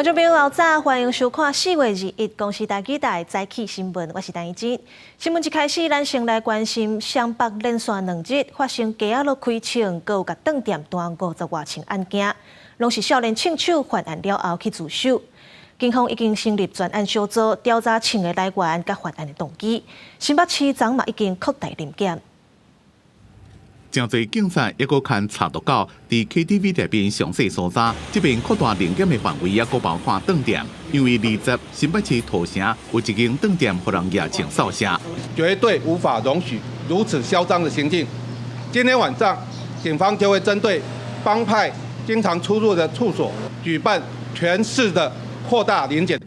观众朋友，早，欢迎收看4月21公司台记台早起新闻，我是陈怡真。新闻一开始，咱先来关心湘北连续2日发生鸡仔肉开枪，搁有甲饭店断50多起案件，拢是少年枪手犯案了后去自首。警方已经成立专案小组调查枪的来源甲犯案的动机。新北市长嘛已经扩大临检。真侪警察抑阁牵查到到伫 KTV 内边详细搜查，这边扩大临检的范围，抑阁包括饭店，因为20新北市土城有一间饭店互人夜枪扫射，绝对无法容许如此嚣张的行径。今天晚上，警方就会针对帮派经常出入的处所，举办全市的扩大临检。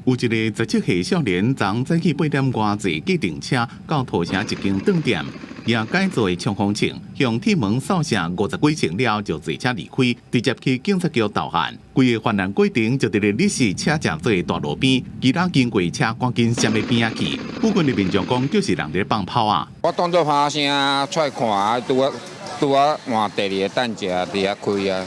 有一个17岁少年，昨早起8点外坐计程车到土城一间饭店。也改造的冲锋枪，向铁门扫射50几枪了，就坐车离开，直接去警察局投案。规个犯案过程就伫咧历史车正座大路边，其他经过车赶紧闪去边仔去。附近的民众讲，就是人咧放炮啊！我当作拍声出来看啊，拄啊换第二个弹夹伫遐开啊。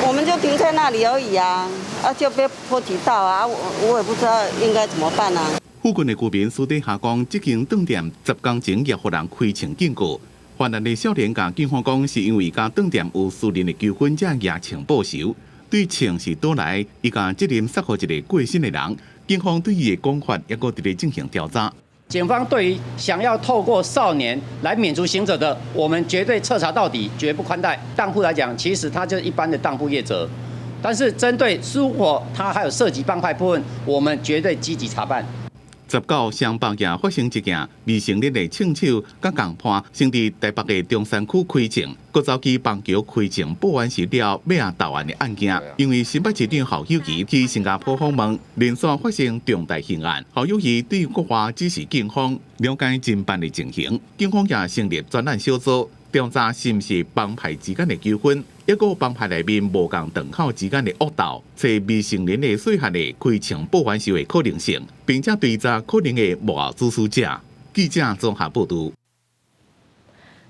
我们就停在那里而已啊，就被波及到啊，我也不知道应该怎么办啊。附近的居民私底下讲，这间饭店10公前也互人开枪警告。犯案的少年甲警方讲，是因为甲饭店有私人的纠纷，才夜枪报仇。对枪是倒来，伊甲责任杀害一个过身的人。警方对伊的讲法也搁伫咧进行调查。警方对于想要透过少年来免除刑责的，我们绝对彻查到底，绝不宽待。当铺来讲，其实他就是一般的当铺业者，但是针对如果他还有涉及帮派部分，我们绝对积极查办。19湘北也发生一件未成年的枪手甲共伴，先伫台北的中山区开枪，搁走去邦桥开枪报完事了，要投案的案件。因为新北市长侯友宜去新加坡访问，连续发生重大刑案。侯友宜对国华指示警方了解侦办的情形，警方也成立专案小组调查是毋是帮派之间的纠纷。一个帮派内面无共档口之间的恶斗，找未成年的细汉的开枪报还手的可能性，并且追查可能的幕后主使者。记者综合报道。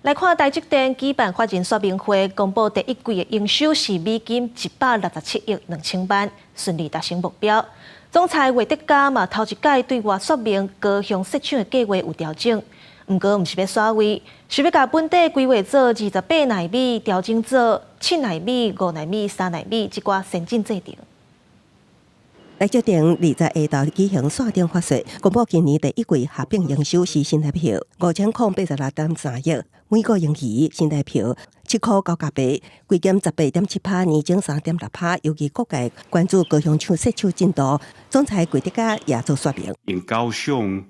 来看台积电举办法人说明会，公布第一季的营收是美金167亿2000万，顺利达成目标。总裁魏德嘉嘛头一届对外说明高雄设厂的计划有调整。毋过，毋是要耍位，是要甲本地规划做28奈米，调整做7奈米、5奈米、3奈米这寡先进制程。台积电20下昼举行线顶发说，公布今年第一季合并营收是新台币5086.3亿，每个盈余新台币7.98，规减18.7%，年增3.6%。尤其各界关注高雄厂设厂进度，总裁魏德嘉也做说明。In Kaohsiung,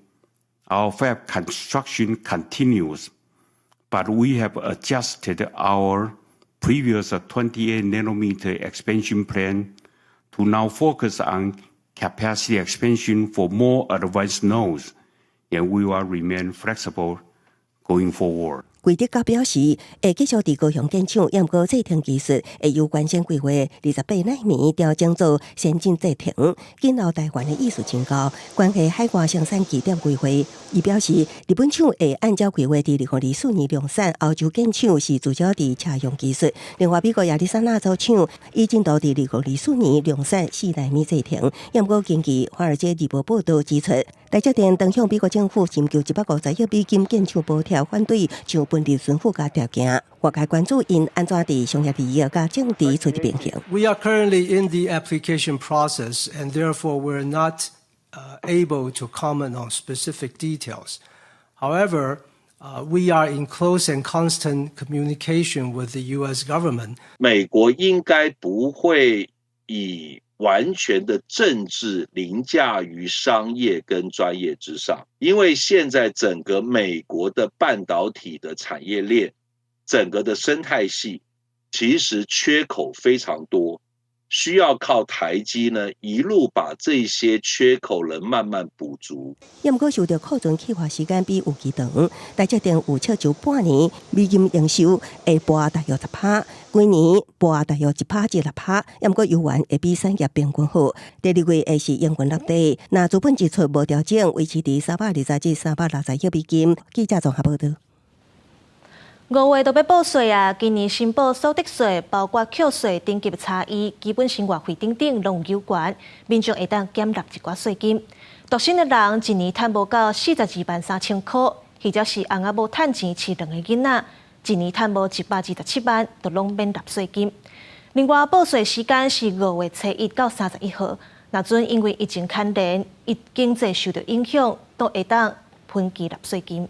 our fab construction continues, but we have adjusted our previous 28 nanometer expansion plan to now focus on capacity expansion for more advanced nodes, and we will remain flexible going forward. 魏德嘉表示，会继续伫高雄建厂，也毋过制程技术会由原先规划28奈米调整做先进制程。今后台湾的艺术真高，关系海外生产基点规划。伊表示，日本厂会按照规划伫2024年量产，欧洲建厂是聚焦伫车用技术。另外，美国亚利桑那州厂已进度伫2024年量产4奈米制程。也毋过，根据华尔街日报报道指出，台积电当向美国政府寻求150亿美金建厂补贴，反对上本地顺附加条件。外界关注因安怎伫商业利益甲政治取得平衡。We are currently in the application process, and therefore we're not able to comment on specific details. However, we are in close and constant communication with the U.S. government. 美国应该不会以完全的政治凌驾于商业跟专业之上，因为现在整个美国的半导体的产业链，整个的生态系其实缺口非常多，需要靠台积呢一路把这些缺口能慢慢补足。也毋过受到库存去化时间比预期长，台积电有测就半年美金营收会跌大约10%，今年跌大约1%至6%，也毋过油源会比产业平均好。第二季会是营运落地，若资本支出无调整，维持伫320至360亿美金。记者综合报道。5月都要报税啊！今年申报所得税，包括扣税等级的差异，基本生活费等等拢有关，民众会当减纳一寡税金。独身的人一年赚无到42.3万块，或者是翁仔某趁钱饲2个囡仔，一年赚无127万，都拢免纳税金。另外，报税时间是5月初1到31号，若准因为疫情牵连，经济受到影响，都会当分期纳税金。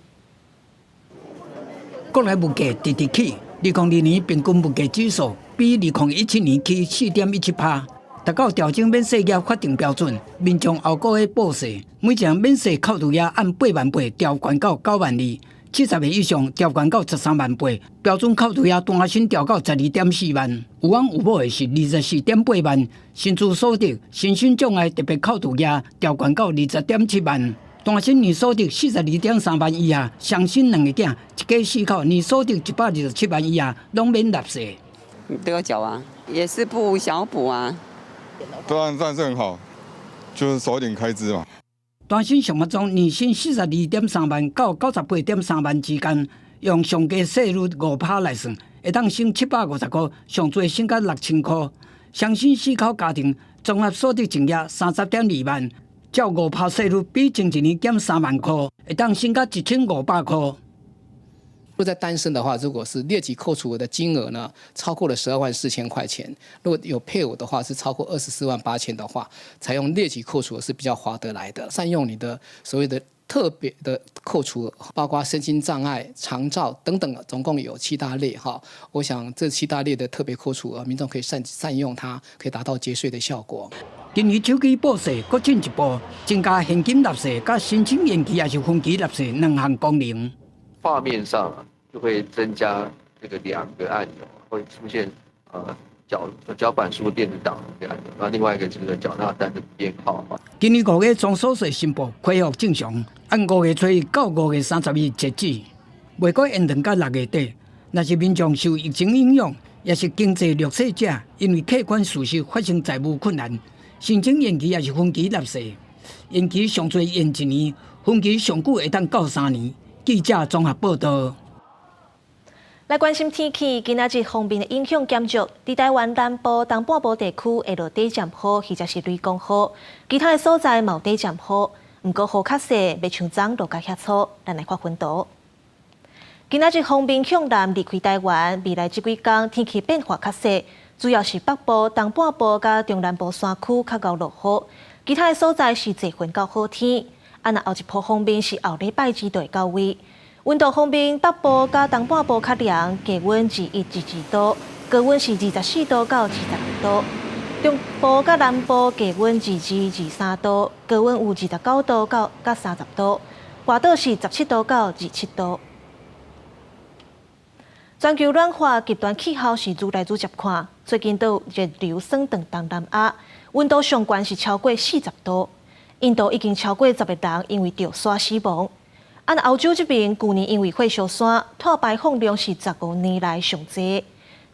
国内物价直直起，2022年平均物价指数比2017年起4.17%。达到调整免税额法定标准，民众后个月报税，每一项免税扣除额按8.8万调悬到9.2万，70岁以上调悬到13.8万，标准扣除额单身调到12.4万，有翁有某的是24.8万，薪资所得、薪薪障碍特别扣除额调悬到20.7万。单身年所得42.3万以下，双薪2个囝，一家4口年所得127万以下，拢免纳税。都要缴啊，也是不想补啊。当然是很好，就是少一点开支嘛。单身上班族年薪42.3万到98.3万之间，用上加税率5%来算，会当省750块，上最省到6000块。双薪4口家庭综合所得净额30.2万。照5%税率，比前一年减3万块，会当省到1500块。如果在单身的话，如果是列级扣除额的金额呢，超过了12万4千块钱；如果有配偶的话，是超过24万8千的话，采用列级扣除额是比较划得来的。善用你的所谓的特别的扣除额，包括身心障碍、长照等等，总共有7大类哈。我想这7大类的特别扣除额，民众可以善用它，可以达到节税的效果。今年手机报税搁进一步，增加现金纳税、甲申请延期还是分期纳税2项功能。画面上就会增加这个2个按钮，会出现缴版书电子档的按钮，然后另外一个就是缴纳单的编号。今年5月中所税申报恢复正常，按5月初1到5月30日截止，袂过延长到6月底。若是民众受疫情影响，也是经济弱势者，因为客观事实发生债务困难。申请延期也是分期纳税，延期上最延1年，分期上久会当到3年。记者综合报道。来关心天气，今仔日风面的影响减弱，伫台湾南部、东半部地区会落短暂雨，或者是雷公雨，其他的所在冇短暂雨，不过雨较细，袂像昨落甲遐粗。咱来看分图。今仔日风面向南离开台湾，未来这几天天气变化较细。主要是北部、东半部甲中南部山区较高落雨，其他的所在是多云到好天。若后一波方面是后礼拜2就会到位。温度方面，北部甲东半部较凉，低温21至2度，高温是24度到22度。中部甲南部低温22至3度，高温有29度到30度。外岛是17度到27度。全球暖化极端气候是愈来愈接看，最近都有热流升到东南亚，温度上悬是超过40度。印度已经超过10个人因为着山死亡。按欧洲这边，去年因为火烧山，碳排放量是15年来上济。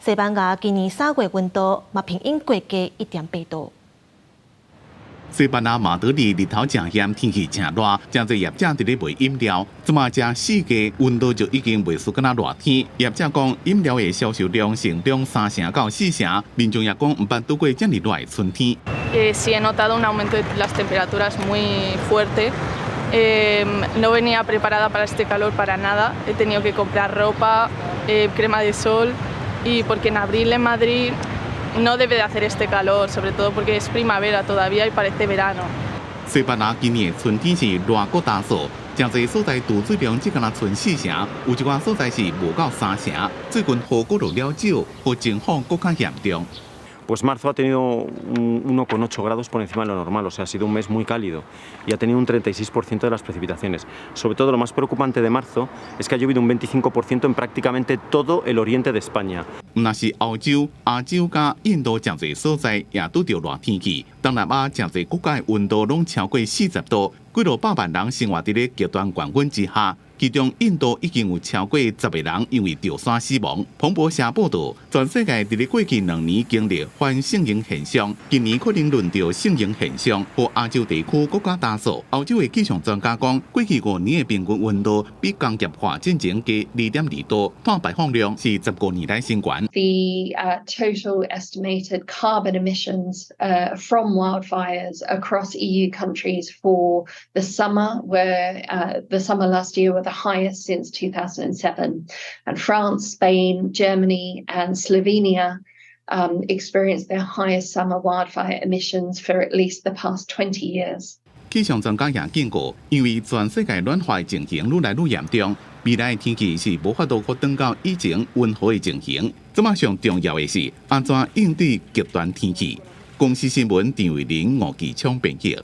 西班牙今年3月温度嘛平均过低1.8度。西班牙马德里日头正炎，天气正热，真侪业者伫咧卖饮料。即马这4月温度就已经袂输敢若热天。业者讲，饮料的销售量成长3成到4成，民众也讲唔捌拄过这么热的春天。Sí he notado un aumento de las temperaturas muy fuerte. No venía preparada para este calor para nada. He tenido que comprar ropa, crema de sol y porque en abril en Madrid no debe de hacer este calor, sobre todo porque es primavera todavía y parece verano. 西班牙今年的春天是热过大数，真侪所在储水量只敢若剩4成，有一寡所在是无到3成。最近雨果落了少，和情况更加严重。Pues marzo ha tenido 1,8 grados por encima de lo normal, o sea, ha sido un mes muy cálido y ha tenido un 36% de las precipitaciones. Sobre todo lo más preocupante de marzo es que ha llovido un 25% en prácticamente todo el oriente de España. 那是欧洲、亚洲加印度真侪所在也拄着热天气，东南亚真侪国家的温度拢超过40度，几落百万人生活伫咧极端高温之下。其中印度已经有超过10个人因为跳伞死亡。彭博社报道，全世界伫过去2年经历反性型现象，今年可能轮到性型现象，和亚洲地区国家大数。欧洲的气象专家讲，过去5年的平均温度比工业化进前加2.2度，碳排放量是15年来新高。The total estimated carbon emissions from wildfires across EU countries for the summer, where the summer last year were the highest since 2007, and France, Spain, Germany, and Slovenia experienced their highest summer wildfire emissions for at least the past 20 years. 气象专家也警告，因为全世界暖化情形愈来愈严重，未来的天气是无法度可回到以前温和的情形。这马上重要的是安怎应对极端天气。公司新闻张伟玲、吴其昌编辑。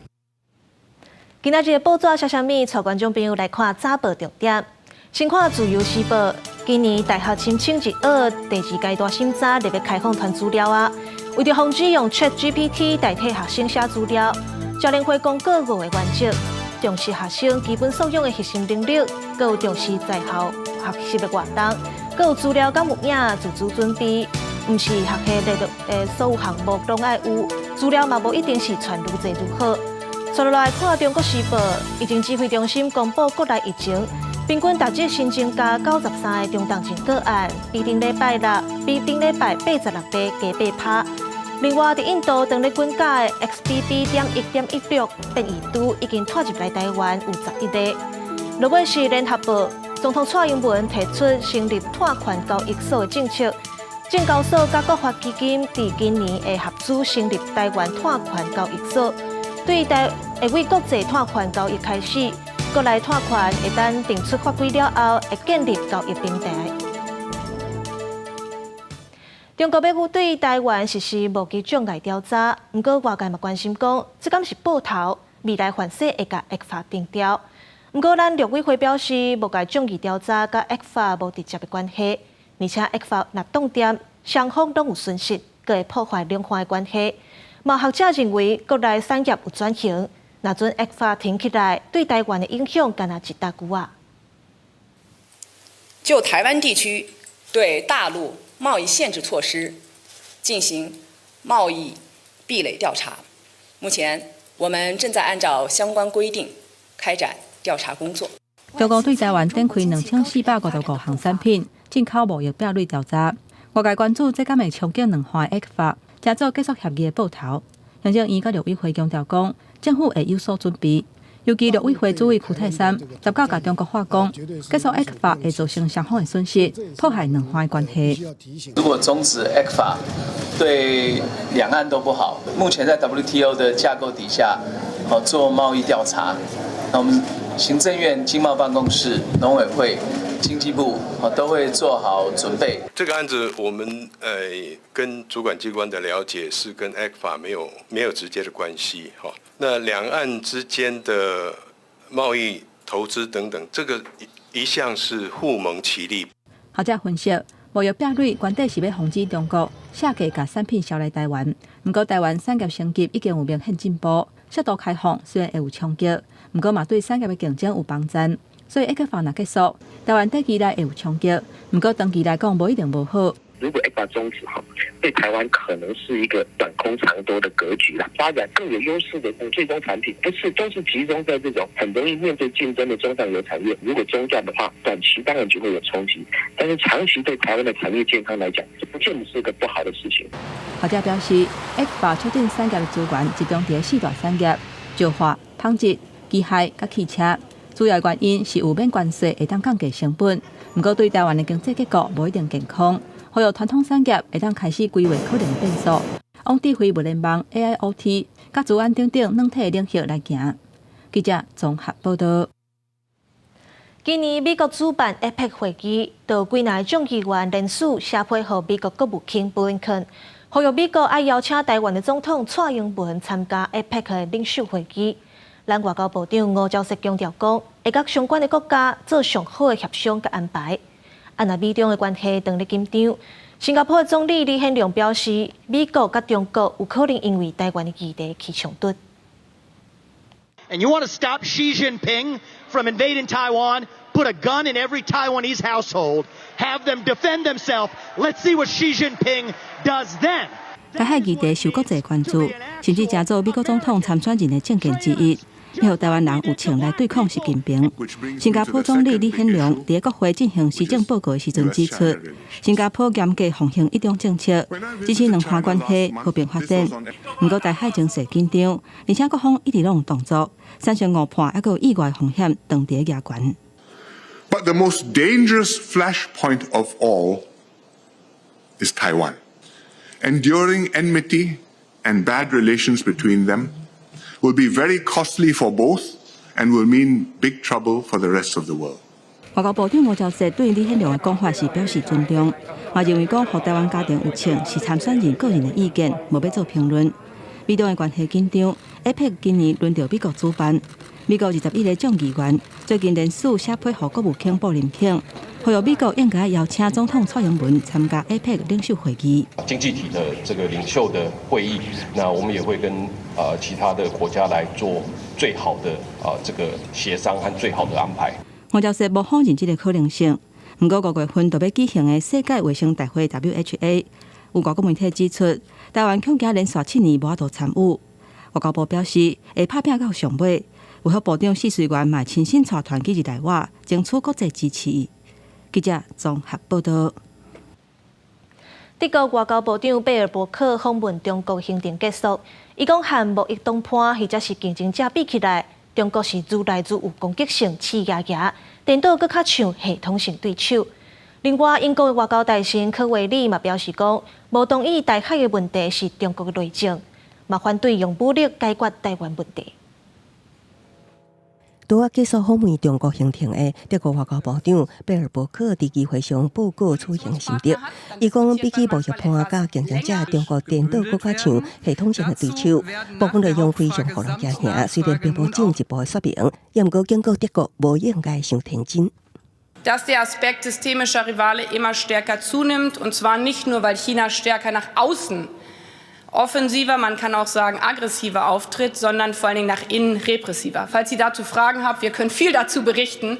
今仔日的报纸写啥物？带观众朋友来看早报重点。先看自由时报，今年大学申请1学第2阶段审查，特别开放传资料啊。为着防止用 ChatGPT 代替学生写资料，教联会公告5个原则：重视学生基本素养的核心能力，佮有重视在校学习的活动，佮有资料甲物影自主准备。毋是学科的所有项目拢爱有，资料嘛无一定是传愈侪愈好。接落来看中国时报，疫情指挥中心公布国内疫情，平均单日新增加93个中重症个案，比顶礼拜86例加8趴。另外，伫印度当日滚假的 XBB.1.16 变异株已经拖入来台湾有11例。落尾是联合报，总统蔡英文提出成立拓宽交易所的政策。证交所甲国发基金伫今年会合资成立台湾拓宽交易所，对会为国际拓宽交易开始，国内拓宽会等定出法规了后，会建立交易平台。中国要对台湾实施无期障碍调查，不过外界嘛关心讲，这敢是报头，未来反势会甲 ECFA 定调。不过咱陆委会表示，无甲种义调查甲 ECFA 无直接的关系。而且 ECFA 若冻点，双方拢有损失，佫会破坏两方的关系。某学者认为，国内产业有转型，若准 ECFA 停起来，对台湾的影响敢若一大句啊。就台湾地区对大陆贸易限制措施进行贸易壁垒调查，目前我们正在按照相关规定开展调查工作。中国对台湾展开2455项产品进口贸易壁垒调查，外界关注这敢会冲击两方的 ECFA， 加速结束协议的报头。行政院甲陆委会强调讲，政府会有所准备。尤其陆委会主委邱泰山19甲中国话讲，结束 ECFA 会造成双方的损失，破坏两方的关系。如果终止 ECFA， 对两岸都不好。目前在 WTO 的架构底下，做贸易调查，那我们行政院经贸办公室、农委会、经济部都会做好准备。这个案子我们跟主管机关的了解是跟 ECFA 没有直接的关系哈。那两岸之间的贸易、投资等等，这个一向是互蒙其利。学者分析，贸易壁垒原底是要防止中国下价把产品销来台湾。不过台湾产业升级已经有明显进步，适度开放虽然会有冲击，不过嘛对产业的竞争有帮助。所以 ECFA 若结束，台湾短期内会有冲击，不过长期来讲无一定无好。如果 ECFA 终止对台湾可能是一个短空长多的格局啦。发展更有优势的最终产品，都是集中在这种很容易面对竞争的中上游产业。如果中断的话，短期当然就会有冲击，但是长期对台湾的产业健康来讲，这不见得是个不好的事情。学者表示 ，ECFA 促进产业的资源集中在4大产业：石化、纺织、机械甲汽车。主要原因是有免关税会当降低成本，不过对台湾的经济结构无一定健康。还有传统产业会当开始规划可能变数，往智慧物联网、AIoT、甲资安等等软体领域来行。记者综合报道。今年美国主办 APEC 会议，就几名众议员联署写配合美国国务卿布林肯，呼吁美国爱邀请台湾的总统蔡英文参加 APEC 的领袖会议。咱外交部长吴钊燮强调讲，会甲相关的国家做上好的协商甲安排。若美中的关系当日紧张，新加坡总理李显龙表示，美国甲中国有可能因为台湾的议题起冲突。And you want to stop Xi Jinping from invading Taiwan? Put put a gun in every Taiwanese household, have them defend themselves. Let's see what Xi Jinping does then. 台海议题受国际关注，甚至加做美国总统参选人的政见之一。要让台湾人有情来对抗习近平。新加坡总理李显龙伫国会进行施政报告的时阵指出，新加坡严格奉行一中政策，支持两岸关系和平发展。不过台海情势紧张，而且各方一直拢有动作，产生误判还有意外风险长伫牙关。But the most dangerous flashpoint of all is Taiwan. Enduring enmity and bad relations between them will be very costly for both and will mean big trouble for the rest of the world. 外交部长吴钊燮对李显龙的讲法是表示尊重，也认为讲和台湾家庭有情是参选人个人的意见，无要做评论。美中的关系紧张 ，APEC 今年轮到美国主办。美国21个众议员最近联署写批予国务卿布林肯，呼吁美国应该邀请总统蔡英文参加 APEC 领袖会议。经济体的这个领袖的会议，那我们也会跟其他的国家来做最好的这个协商和最好的安排。吴钊燮无否认这个可能性，不过5月份就要举行的世界卫生大会 WHA， 有外国媒体指出，台湾恐惊连续7年无法度参与。外交部表示会拍拼到上尾。卫福部长谢水元嘛亲身带团去日内瓦，争取国际支持。记者综合报道。德国外交部长贝尔伯克访问中国行程结束，伊讲和贸易谈判或者是竞争者比起来，中国是愈来愈有攻击性、刺牙牙，颠倒搁较像系统性对手。另外，英国的外交大臣科维里嘛表示讲，无同意台海的问题是中国的内政，嘛反对用武力解决台湾问题。拄啊结束访问中国行程的德国外交部长贝尔伯克伫议会上报告处行心得。伊讲，比起贸易盘甲竞争者，中国颠倒搁较像系统性的对手，部分内容非常互人惊吓。虽然并无进一步的说明，也毋过警告德国无应该伤天真。Dass der Aspekt systemischer Rivale immer stärker zunimmt, und zwar nicht nur, weil China stärker nach außen offensiver, man kann auch sagen aggressiver auftritt, sondern vor allen Dingen nach innen repressiver. Falls Sie dazu Fragen haben, wir können viel dazu berichten.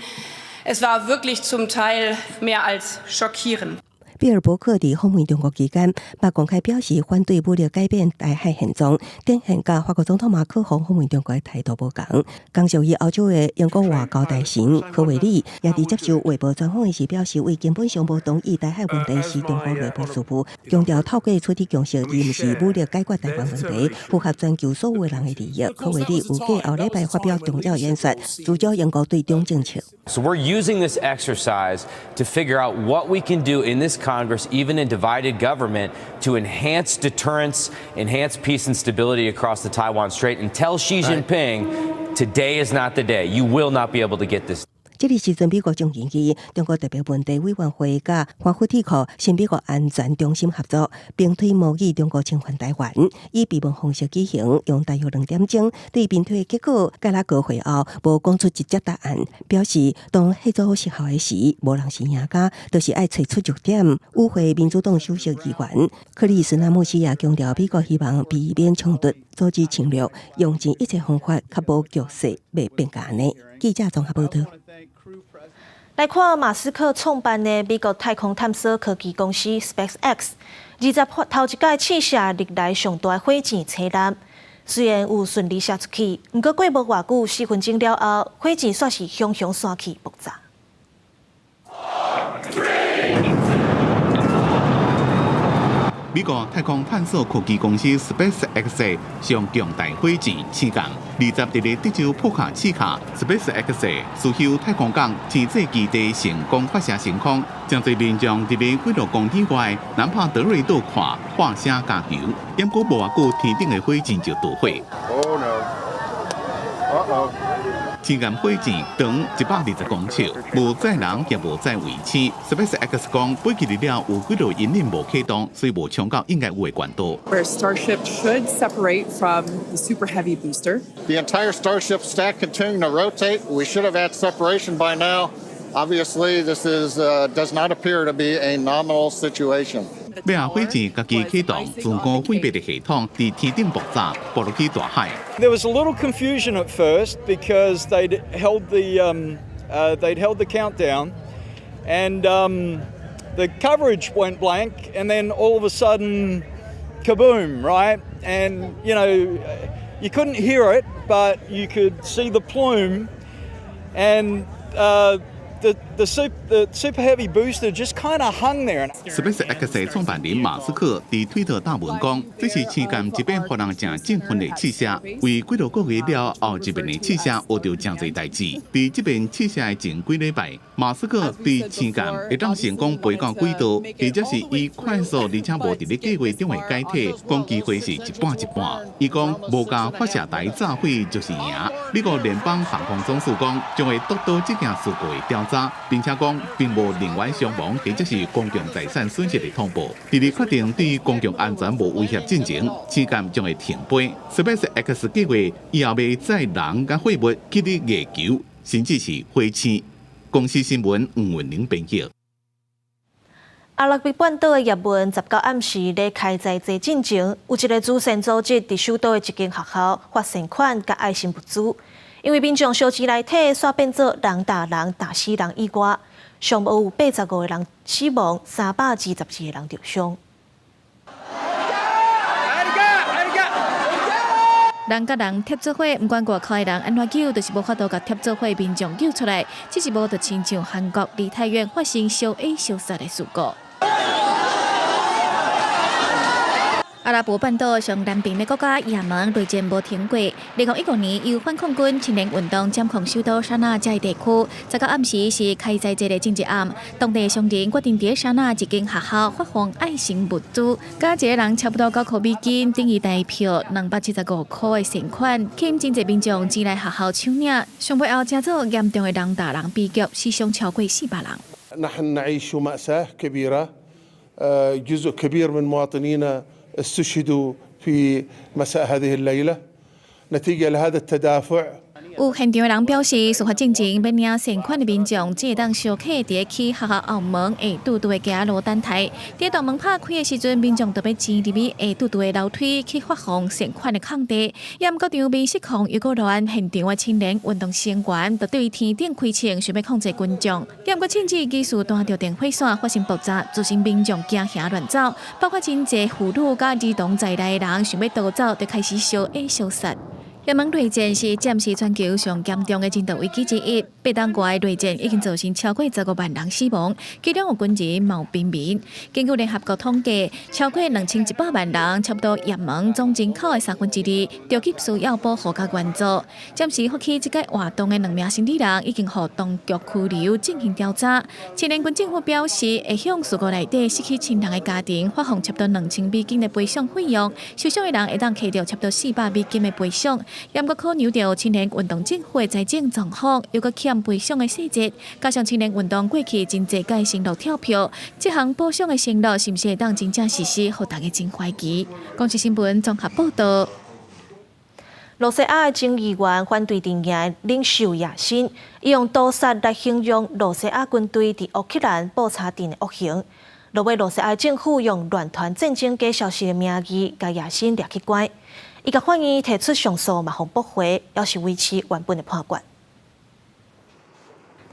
Es war wirklich zum Teil mehr als schockierend. 贝尔伯克伫访问中国期间，把公开表示反对武力改变台海现状，典型甲法国总统马克龙访问中国的态度无同。刚属于欧洲的英国外交大臣科维里也伫接受卫报专访时表示，为根本上无同意台海问题是中国内部事务，强调透过取得共识，而毋是武力解决台湾问题，符合全球所有人的利益。科维里有继后礼拜发表重要演说，聚焦英国对中政策。So we're using this exercise to figure out what we can do in this Congress, even in divided government, to enhance deterrence, enhance peace and stability across the Taiwan Strait, and tell Xi Jinping, today is not the day. You will not be able to get this. 这个时阵，美国众议院中国特别问题委员会甲华府智库新美国安全中心合作，并推模拟中国侵犯台湾，以闭门方式举行，用大约2点钟对评推结果解答高会后，无讲出直接答案，表示当协助失效的时，无人是赢家，就是爱找出弱点。与会民主党首席议员克里斯纳姆斯也强调，美国希望避免冲突，阻止侵略，用尽一切方法确保局势袂变假呢。记者综合报道。来看马斯克创办的美国太空探索科技公司 SpaceX，20头一届试射历来上大火箭车辆，虽然有顺利射出去，不过过无偌久4分钟了后，火箭煞是熊熊散去爆炸。美国太空探索科技公司 SpaceX 上强大火箭试验，20日德州扑克试卡 SpaceX 苏休太空港前置基地成功发射升空，将侪民众伫咧几多公里外南帕德瑞岛看画声加油，不过无偌久天顶的火箭就导火。试验火箭长120公尺，无载人也无载卫星。SpaceX 讲，飞机日了有几多引擎无启动，所以无冲到应该有的管道。Where Starship should separate from the Super Heavy booster. The entire Starship stack continuing to rotate. We should have had separation by now. Obviously, this does not appear to be a nominal situation. 尾下火箭家己启动，自我毁灭的系统伫天顶爆炸，爆落去大海。There was a little confusion at first because they'd held the they'd held the countdown, and the coverage went blank, and then all of a sudden, kaboom, right? And, you know, you couldn't hear it, but you could see the plume, and the super heavy booster just kind of hung there. SpaceX 创办人马斯克伫推特答文讲，这是星舰一边互人正振奋的试射，为几多个月了后这边的试射学到真侪代志。伫这边试射的前几礼拜，马斯克对星舰会当成功飞到轨道，或者是以快速而且无伫咧计划中的解体，讲机会是一半一半。伊讲无甲发射台炸毁就是赢。美国联邦航空总署讲将会督导这件事故的调查，并且讲并无人员伤亡或者是公共财产损失的通报。伫咧确定对公共安全无威胁进前，星舰将会停飞。SpaceX 计划以后要载人甲货物去伫月球，甚至是火星。公司新闻黄文玲编辑。阿拉伯半岛的也门19暗时咧开在地进前，有一个慈善组织伫首都的一间学校发善款甲爱心物资，因为民众烧钱内体煞变做人打人打死人以外，上无有85个人死亡，322个人受伤。人甲人贴做伙，不管外口的人安怎救，就是无法度甲贴做伙民众救出来，只是无就亲像韩国梨泰院发生烧杀烧杀的事故。阿拉伯半岛上南边的国家也门内战无停过。2019年，由反恐军青年运动掌控首都沙那这一地区，19暗时是开在这个政治暗，当地商人决定伫沙那一间学校发放爱心物资，甲一个人差不多9块美金，等于代票275块的善款，吸引真侪民众前来学校抢领。上背后，真做严重的人打人悲剧，死伤超过400人。نحن نعيش مأساة كبيرة جزء كبير من مواطنينا استشهدوا في مساء هذه الليلة نتيجة لهذا التدافع 有现场的人表示，事发进前要领善款的民众，只会当小客伫去学校后门下拄的行路等台。伫大门拍开的时阵，民众特别挤入去下拄的楼梯去发放善款的空地。也毋过场面失控又过乱，现场的青年运动成员就对天顶开枪，想要控制群众。也毋过甚至技术断着电火线发生爆炸，造成民众惊吓乱走，包括真侪妇女甲儿童在内的人想要逃走，就开始烧杀烧杀。也门内战是暂时全球上严重的人道危机之一。北当国的内战已经造成超过15万人死亡，其中有军人、有平民。根据联合国统计，超过2100万人，差不多也门总人口的2/3，着急需要保护甲援助。暂时发起这个活动的2名心理人已经获当局拘留进行调查。青年军政府表示，会向事故内底失去亲人的家庭发放差不多2000美金的赔偿费用，受伤的人会当摕到差不多400美金的赔偿。也毋考量到青年运动政府的财政状况，又搁欠赔偿的细节，加上青年运动过去真侪届承诺跳票，这项补偿的承诺是毋是会当真正实施，互大家真怀疑。公司新闻综合报道。罗西亚的前议员反对阵营领袖亚辛，伊用刀杀来形容罗西亚军队伫乌克兰布查镇的恶行。落尾罗西亚政府用乱团战争假消息的名义，甲亚辛抓去关。伊甲法院提出上诉，嘛互驳回，要是维持原本的判决。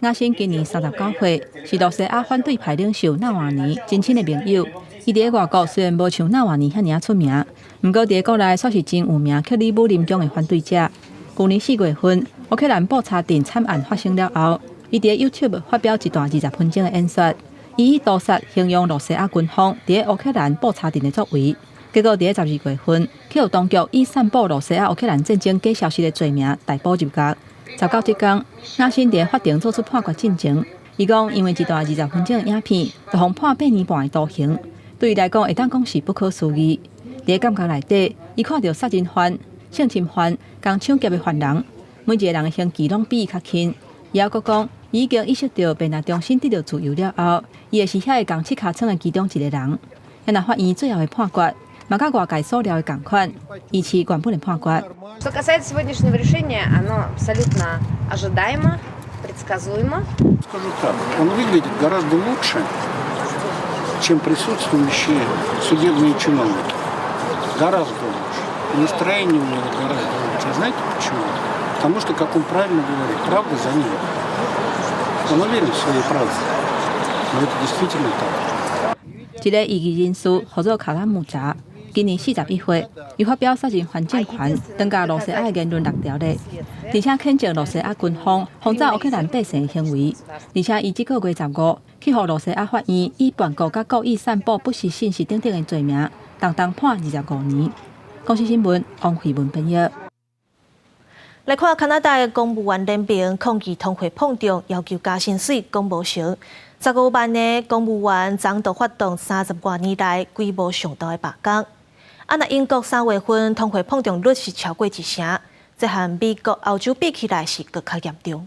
亚辛今年39岁，是罗西亚反对派领袖纳瓦尼真亲的朋友。伊伫外国虽然无像纳瓦尼遐尔出名，不过伫国内却是真有名、克里姆林宫的反对者。去年4月份，乌克兰布查镇惨案发生了后，伊伫 YouTube 发表一段20分钟的演说，伊以刀杀形容罗西亚军方伫乌克兰布查镇的作为。结果伫12月份，去有当局以散布罗西亚乌克兰战争假消息的罪名逮捕入狱。遭到这天，亚辛伫法庭作出判决进前，伊讲因为一段20分钟的影片，就互判8年半的徒刑，对伊来讲会当讲是不可思议。伫感觉内底，伊看到杀人犯、性侵犯、共抢劫的犯人，每一个人的刑期拢比伊较轻。伊还佫讲，伊已经意识到，便若重新得到自由了后，伊会是遐个共7尻川的其中一个人。因若法院最后的判决。嘛，甲外界所料的同款，依持原本的判决。Что касается сегодняшнего решения, оно абсолютно ожидаемо, предсказуемо. Скажу так, он выглядит гораздо лучше, чем присутствующие судебные чиновники. Гораздо лучше. Настроение у него гораздо лучше. Знаете почему? Потому что, как он правильно говорит, правда за ним. 一个异议人士号做卡拉木扎，今年41岁，伊发表杀人犯罪权，登加罗西亚言论6条例，而且谴责罗西亚军方轰炸乌克兰百姓的行为，而且伊这个月15去予罗西亚法院以叛国甲故意散布不实信息等等的罪名，当判25年。公司新闻王慧文编译。来看加拿大的公务员联盟抗议通货膨胀，要求加薪水讲无成。15万的公务员总度发动30多年来规模上大的罢工。那英国3月份通货膨胀率是超过1成，这和美国、欧洲比起来是更加严重。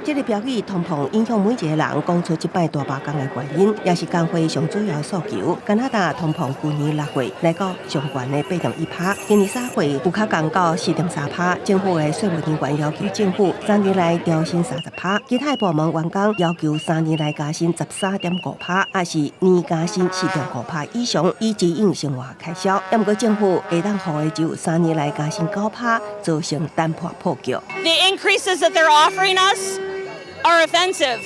这个标语通膨影响每一个人，讲出这摆大罢工的原因，也是工会上主要诉求。加拿大通膨去年6月来到上悬的8.1%，今年3月有较降到4.3%。政府的税务人员要求政府3年来调薪30%，其他部门员工要求3年来加薪13.5%，也是年加薪4.5%以上，以支应生活开销。不过政府会当付的只有3年来加薪9%，造成单破破局。The increases that they're offering us are offensive.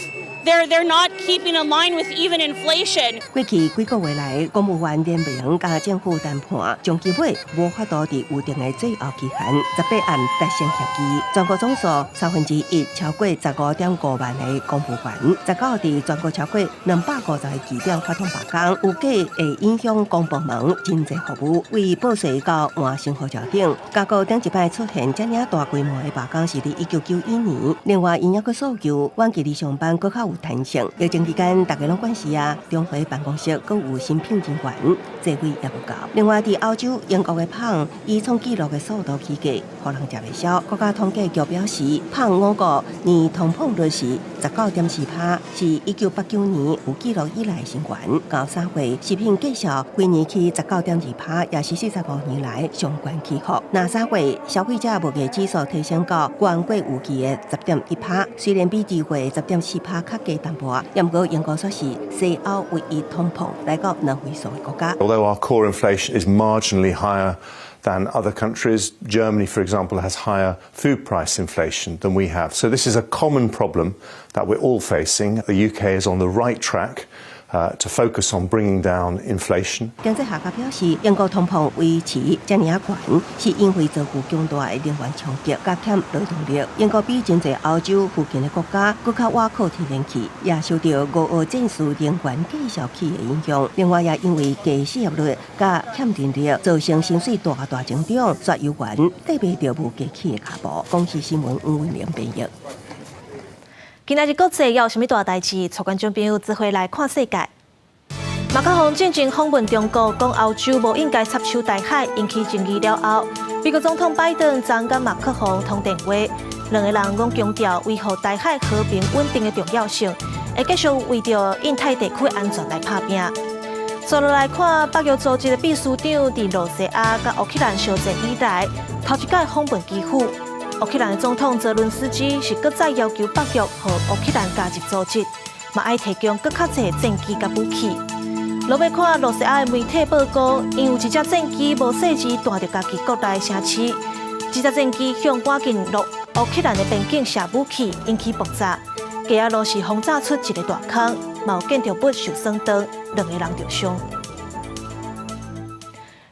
They're not keeping in line with even inflation. 过去几个月来，公务员联盟甲政府谈判，将基本无法度伫预定的最后期限18暗达成协议。全国总数1/3超过15.5万的公务员，19号伫全国超过250个地点发动罢工，有计会影响公部门经济服务。为报税到换生活条件，加国顶一摆出现这样大规模的罢工是伫1991年。另外，因也个诉求，晚期里上班更较有弹性。疫情期间，大家拢关系啊，中回办公室更有新聘人员，座位也不够。另外，伫欧洲、英国的胖以创纪录的速度起价，互人食袂消。国家统计局表示，胖5个年通膨率是19.4%，是1989年有纪录以来新高。到3月，食品计销今年起19.2%，也是45年来上悬起伏。那3月，消费者物价指数提升到高过预期的10.1%，虽然比2月10.4%较低淡薄，也不过英国说是西欧唯一通膨来到2位数的国家。Although our core inflation is marginally higher than other countries, Germany, for example, has higher food price inflation than we have. So this is a common problem that we're all facing. The UK is on the right track to focus on bringing down inflation. 经济学家表示，英国通膨维持这么悬，是因为遭遇强大的能源冲击，加欠劳动力。英国比真侪欧洲附近的国家更加倚靠天然气，也受到俄俄战事能源计销器的影响。另外，也因为低失业率加欠电力，造成薪水大增长，石油源对袂到无价起的脚步。公司新闻吴文良编译。今仔日国际有啥物大代志？带观众朋友做伙来看世界。马克宏进前访问中国，讲欧洲无应该插手台海，引起争议了后，美国总统拜登昨甲马克宏通电话，两个人拢强调维护台海和平稳定的重要性，会继续为着印太地区安全来打拼。接落来看北约组织的秘书长伫罗西亚甲乌克兰相战以来，头一届访问基辅。乌克兰的总统泽伦斯基是搁再要求北约和乌克兰加入组织，嘛爱提供搁较侪战机甲武器。落尾看罗西亚的媒体报告，因有一只战机无细致弹着家己国内城市，这只战机向赶紧落乌克兰的边境射武器，引起爆炸。加亚罗是轰炸出一个大坑，嘛有建筑物受损伤，两个人受伤。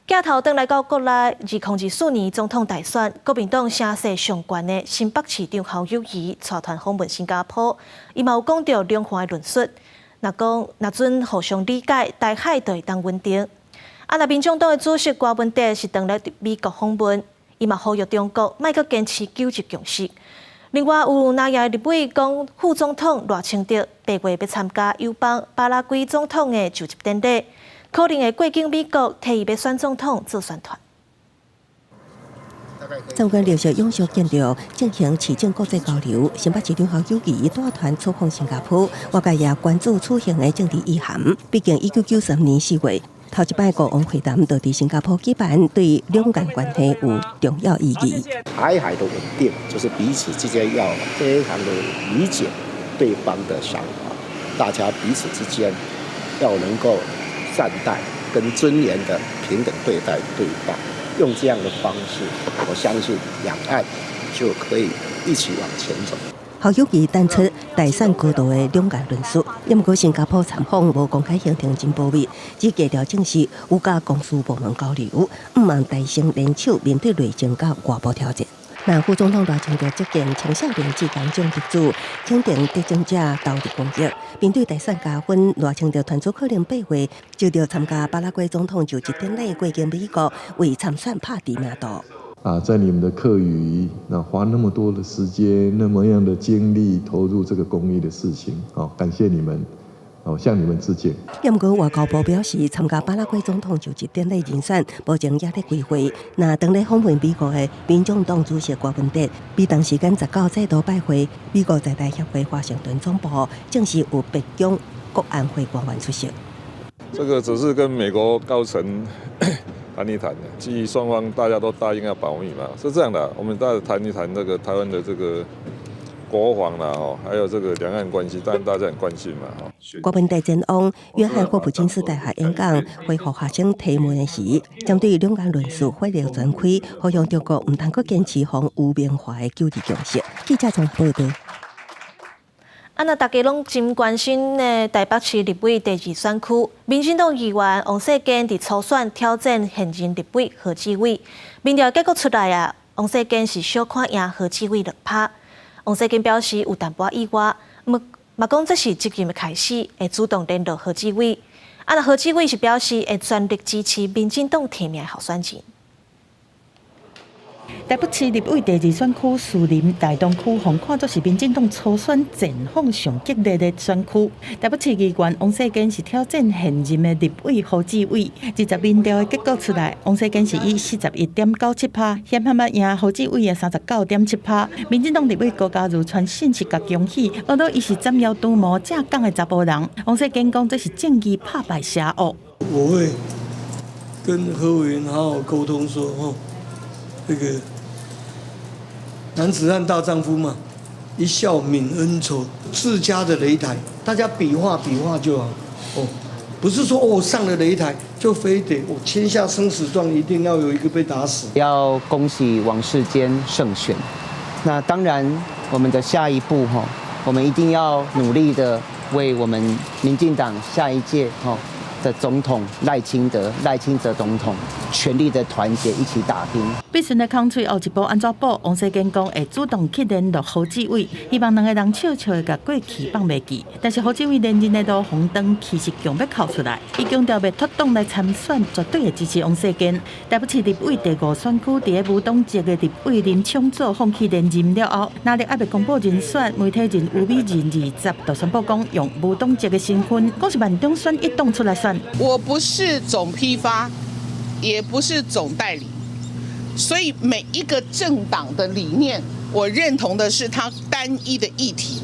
镜头转来到国内，2024年总统大选，国民党声势上悬的新北市长侯友宜带团访问新加坡，伊嘛有讲到两岸的论述，若准互相理解，台海就会当稳定。若民众党的主席郭文哲是当来美国访问，伊嘛呼吁中国莫阁坚持9·1共识。另外有南亚立委讲，副总统赖清德8月要参加友邦巴拉圭总统的就职典礼。可能会过境美国，替伊要选总统做宣传。纵观历史永续建筑进行市政国际交流，新北市长侯友宜带团出访新加坡，外界也关注此行的政治意涵。毕竟1993年4月，头一摆国王会谈就伫新加坡举办，对两岸关系有重要意义。台海的稳定，就是彼此之间要非常的理解对方的想法，大家彼此之间要能够善待跟尊严的平等对待对方，用这样的方式，我相信两岸就可以一起往前走。侯友宜指出，大选高度的两岸论述，也毋过新加坡参访无公开行程真保密，只强调正是有甲公司部门交流，毋望大声联手面对内政甲外部挑战。那副总统大强调接见青少年志工奖得主，肯定得奖者投入公益。面对大选加分，赖清德团组可能8月就要参加巴拉圭总统就职典礼，过境美国为参选拍知名度。在你们的课余，花那么多的时间，那么样的精力投入这个公益的事情，感谢你们，向你们致敬。也毋过外交部表示，参加巴拉圭总统就职典礼人选目前也在规划。那当日访问美国的民众党主席郭文哲，比当时间19再度拜会美国在台协会华盛顿总部，正是有白宫国安会官员出席。这个只是跟美国高层谈一谈的，基于双方大家都答应要保密嘛，是这样的。我们大家谈一谈这个台湾的这个国防啦，还有这个两岸关系，当然大家很关心嘛。国文大展望约翰霍普金斯大学演讲，回复学生提问时，针对两岸论述火力全开，呼吁中国唔通阁坚持向污名化的九二共识。记者综合报道。那大家拢真关心的台北市立委第2选区，民进党议员王世坚伫初选挑战现任立委何志伟，民调结果出来啊，王世坚是小看赢何志伟2趴。王世坚表示有淡薄意外，嘛讲这是责任的开始，会主动联络何志伟。那何志伟是表示会全力支持民进党提名候选人。台北市立委第2选区士林大东区，红看作是民进党初选战况上激烈的选区。台北市议员王世坚是挑战现任的立委何志伟。20民调的结果出来，王世坚是以41.97%险险赢何志伟的39.7%。民进党立委高嘉瑜传讯息甲恭喜，讲到伊是斩妖除魔正港的查甫人。王世坚讲这是正义拍败邪恶。我会跟何委员好好沟通说，这个男子汉大丈夫嘛，一笑泯恩仇，自家的擂台，大家比划比划就好。不是说上了擂台就非得签下生死状，一定要有一个被打死。要恭喜王世坚胜选。那当然，我们的下一步我们一定要努力的为我们民进党下一届的总统赖清德总统全力的团结，一起打拼。必须的空吹后一步安怎补？王世坚讲会主动去联络何志伟，希望两个人悄悄的把过去放袂记。但是何志伟连任的路红灯其实强要靠出来，伊强调要脱党来参选，绝对会支持王世坚。台北市立委第5选区，伫个无党籍的立委林昌佐放弃连任了后，哪里还未公布人选，媒体人吴美仁20就宣布讲用无党籍的身份，讲是万中选1党出来选。我不是总批发，也不是总代理，所以每一个政党的理念，我认同的是它单一的议题，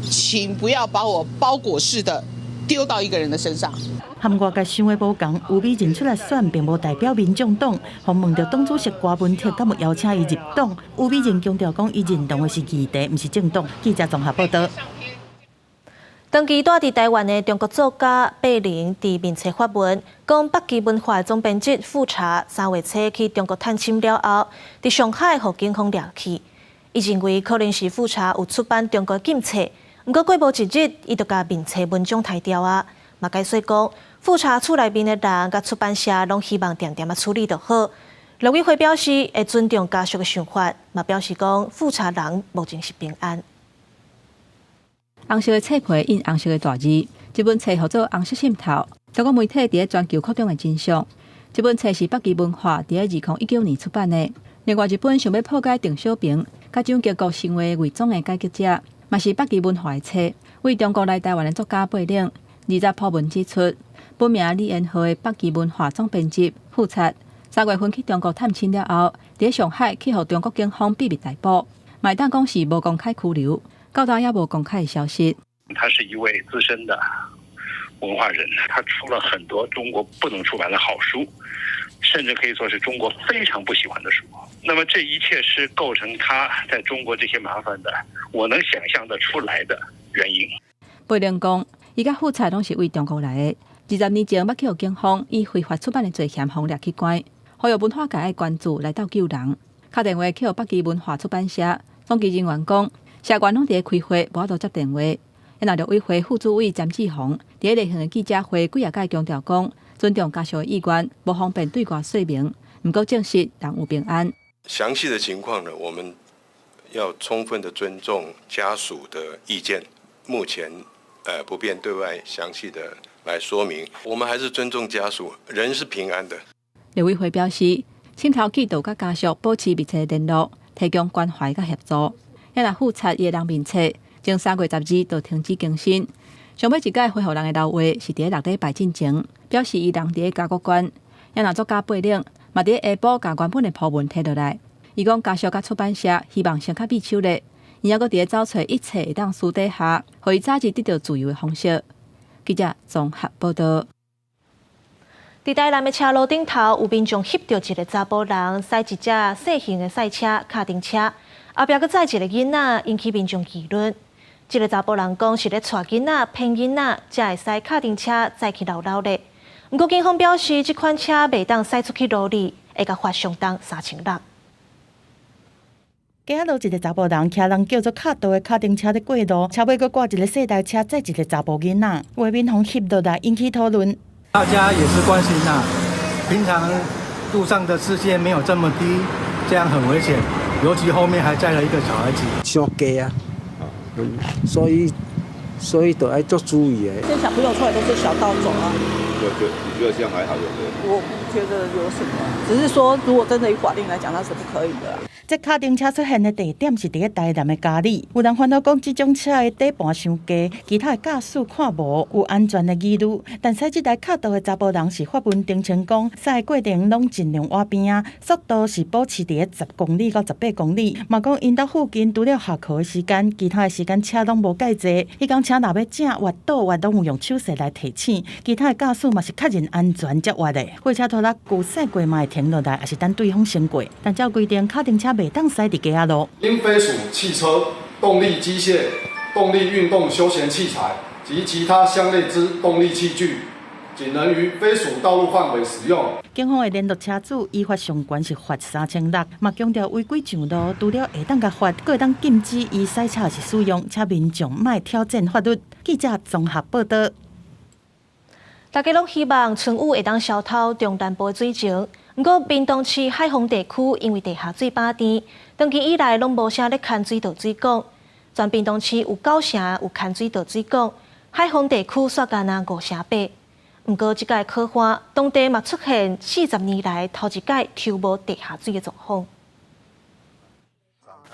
请不要把我包裹式的丢到一个人的身上。和外界想的无同，吴美仁出来选，并无代表民众党。访问到党主席郭文哲，敢有邀请伊入党？吴美仁强调讲，伊认同的是议题，不是政党。记者综合报道。长期住伫台湾的中国作家贝玲伫面册发文，讲北基文化总编辑富察3月初去中国探亲了后，伫上海互警方掠去。伊认为可能是富察有出版中国禁册，毋过过无一日，伊就甲面册文章刣掉啊。嘛解说讲，富察厝内面的人甲出版社拢希望点点处理就好。陆委会表示会尊重家属的想法，嘛表示讲富察人目前是平安。红色的册皮印红色的大字，这本册号做《红色渗透》，中国媒体伫全球扩张的真相。这本册是北基文化伫2019年出版的。另外一本想要破解邓小平甲蒋经国成为伪装的改革者，嘛是北基文化的册。为中国来台湾的作家贝玲20铺文指出，本名李延浩的北基文化总编辑富察3月份去中国探亲了后，伫上海去互中国警方秘密逮捕，卖当讲是无公开拘留。到达也无公开的消息。他是一位资深的文化人，他出了很多中国不能出版的好书，甚至可以说是中国非常不喜欢的书。那么这一切是构成他在中国这些麻烦的，我能想象得出来的原因。贝玲讲，伊甲富察拢是为中国来的。20年前，捌去互警方以非法出版的罪嫌，互掠去关。呼吁文化界的关注来到救人。敲电话去北基文化出版社，总机人员讲，社员拢伫开会，无法度接电话。因后委会副主委詹志宏伫例行的记者会几届强调讲，尊重家属的意愿，无方便对外说明，毋过证实人有平安。详细的情况呢，我们要充分的尊重家属的意见。目前不便对外详细的来说明，我们还是尊重家属，人是平安的。立委会表示，深条记度甲家属保持密切联络，提供关怀甲协助。因若复查伊的人面册，从3月12就停止更新。上尾一届恢复人的老话是伫6礼拜进前，表示伊人伫加国关。因若作家8领，嘛伫下晡甲原本的铺文摕落来。伊讲家属甲出版社希望先较秘手咧，伊还阁伫找找一切会当私底下，互伊早日得到自由的方式。记者综合报道。伫台南的车路顶头，有民众翕到一个查甫人驶一只细型的赛车卡丁车，后壁阁载一个囡仔，引起民众议论。这个查甫人讲是咧带囡仔骗囡仔，才会驶卡丁车载去老老咧。不过警方表示，这款车袂当驶出去路里，会甲罚相当3000元。街路一个查甫人骑人叫做卡道的卡丁车咧过路，车尾阁挂一个细台车载一个查甫囡仔，画面互翕落来引起讨论。大家也是关心呐，平常路上的视线没有这么低，这样很危险，尤其后面还载了一个小孩子。伤低啊，所以都要做注意的。这些小朋友出来都是小道走啊。你觉得这样还好，对不对？我不觉得有什么，只是说如果真的以法令来讲，那是不可以的。这卡丁车出现的地点是伫台南的嘉里，有人烦恼讲这种车的底盘伤低，其他的驾驶看无有安全的疑虑。但驶这台卡道的查甫人是发文澄清讲，驶过程拢尽量换边啊，速度是保持伫10公里到18公里。嘛讲因兜附近除了下课的时间，其他的时间车拢无介济。伊讲车若要正滑倒滑，拢有用手势来提醒。其他的驾驶嘛是确认安全才滑的。货车拖拉旧驶过嘛会停落来，也是等对方先过。但照规定，卡丁车袂当驶伫街仔路。因非属汽车、动力机械、动力运动休闲器材及其他相类之动力器具，仅能于非属道路范围使用。警方的联络车主依法上悬是罚3600，嘛强调违规上路，除了会当甲罚，阁会当禁止伊驶车是使用，且民众莫挑战法律。记者综合报道。大家拢希望春雨会当消透中南部的水情，不过屏东市海丰地区因为地下水饱甜，长期以来拢无啥咧牵水道水管。全屏东市有9城有牵水道水管，海丰地区煞干那5城8。不过即届考花，当地嘛出现40年来头一届抽无地下水的状况。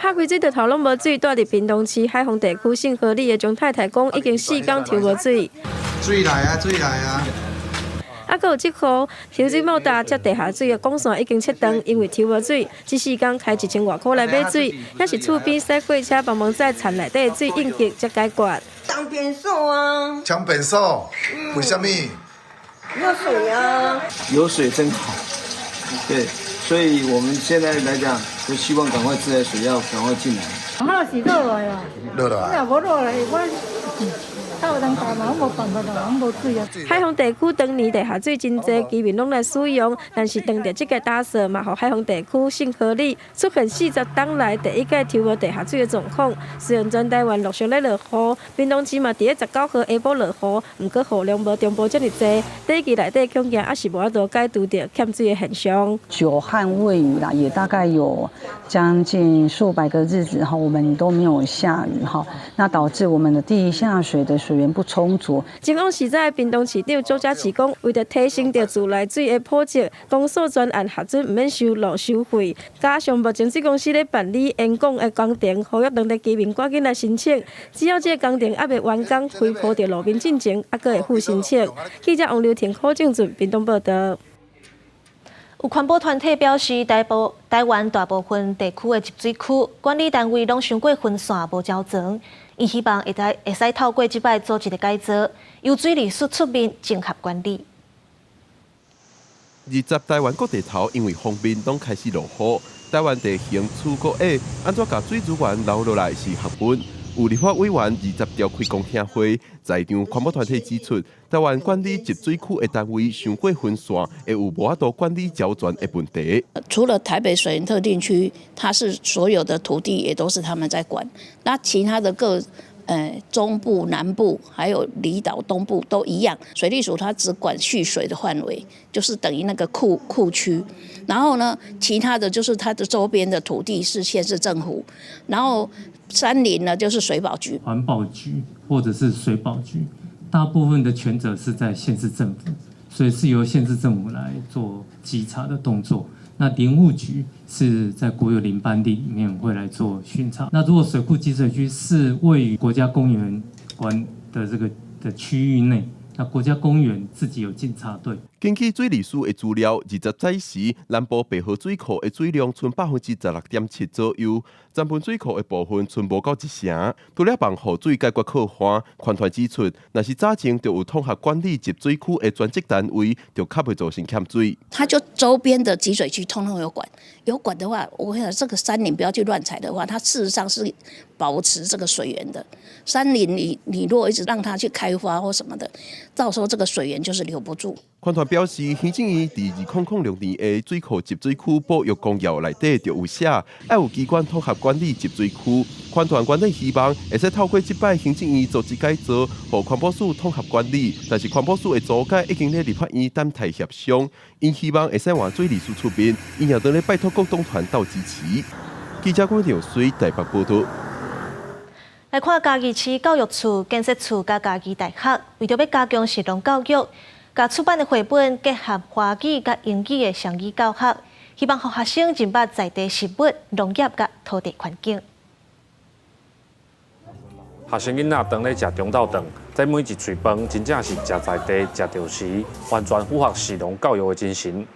下开水道头拢无水，住伫屏东市海丰地区信和里的钟太太讲，已经4天抽无水。水来啊，水来啊！啊，阁有即号抽水莫达接地下水的广线已经切断，因为抽无水，这4天开1000外块来买水，也是厝边驶过车帮忙载田内底的水应急才解决。当便所啊！抢便所？为什么？有水啊！有水真好，对，所以我们现在来讲，就希望赶快自来水要赶快进来。啊，是落来啊！落来。那无落来，我有当大嘛，我无办法啦，我无水啊。海丰地区当年地下水真侪，居民拢来使用，但是当着这个打扫嘛，互海丰地区信和里出现40天来第一届抽无地下水的状况。虽然全台湾陆续咧落雨，屏东市嘛伫19号下晡落雨，不过雨量无中部这么侪，第一季内底恐惊还是无法度解除着欠水的现象。久旱未雨啦，也大概有将近数百个日子哈，我们都没有下雨哈，那导致我们的地下水的水源不充足。前往时在屏东市长周家市讲，为了提升着自来水的普及，公所专案核准唔免收路收费，加上目前水公司咧办理延广的工程，呼吁当地居民赶紧来申请。只要这个工程还未完工，开铺着路面进前，还阁会附申请。记者王刘婷、柯正俊屏东报道。有环保团体表示，台湾大部分地区的集水区管理单位拢伤过分散，无胶层。伊希望会使透过即摆做一个改造，由水利署出面整合管理。20台湾各地头因为封面拢开始落雨，台湾地形粗谷矮，安怎甲水资源留落来是学问。有立法委员20召开公听会，在场环保团体指出，台湾管理集水区的单位太过分散，会有无法度管理胶泉的问题。除了台北水源特定区，它是所有的土地也都是他们在管，那其他的中部、南部还有离岛东部都一样，水利署它只管蓄水的范围，就是等于那个库区。然后呢，其他的就是它的周边的土地是县市政府，然后山林呢就是水保局、环保局或者是水保局，大部分的权责是在县市政府，所以是由县市政府来做稽查的动作。那林务局是在国有林班地里面会来做巡查。那如果水库集水区是位于国家公园管的这个的区域内，那国家公园自己有警察队。根据水利署的资料，20载时，南部白河水库的水量剩16.7%左右，占本水库的部分剩无到1成。除了帮雨水解决靠旱，环团指出，若是早前就有统合管理集水区的专职单位，就较袂造成欠水。它就周边的集水区通通有管，有管的话，我跟你讲，这个山林不要去乱采的话，它事实上是保持这个水源的。山林你如果一直让它去开发或什么的，到时候这个水源就是留不住。环团表示，行政院伫2006年的水库集水区保育公约内底就有写，要有机关统合管理集水区。环团原本希望会使透过这摆行政院组织改造，和环保署统合管理。但是环保署的组改已经在立法院等待协商，因希望会使换水利署出面，因也当咧拜托各党团斗支持。记者郭良水台北报道。来看嘉义市教育处、建设处甲嘉义大学，为着要加强实农教育，甲出版的绘本结合华语甲英语的双语教学，希望让学生认捌在地食物、农业甲土地环境。学生囡仔当咧食中昼饭，在每一嘴饭真正是食在地、食着时，完全符合实农教育的精神。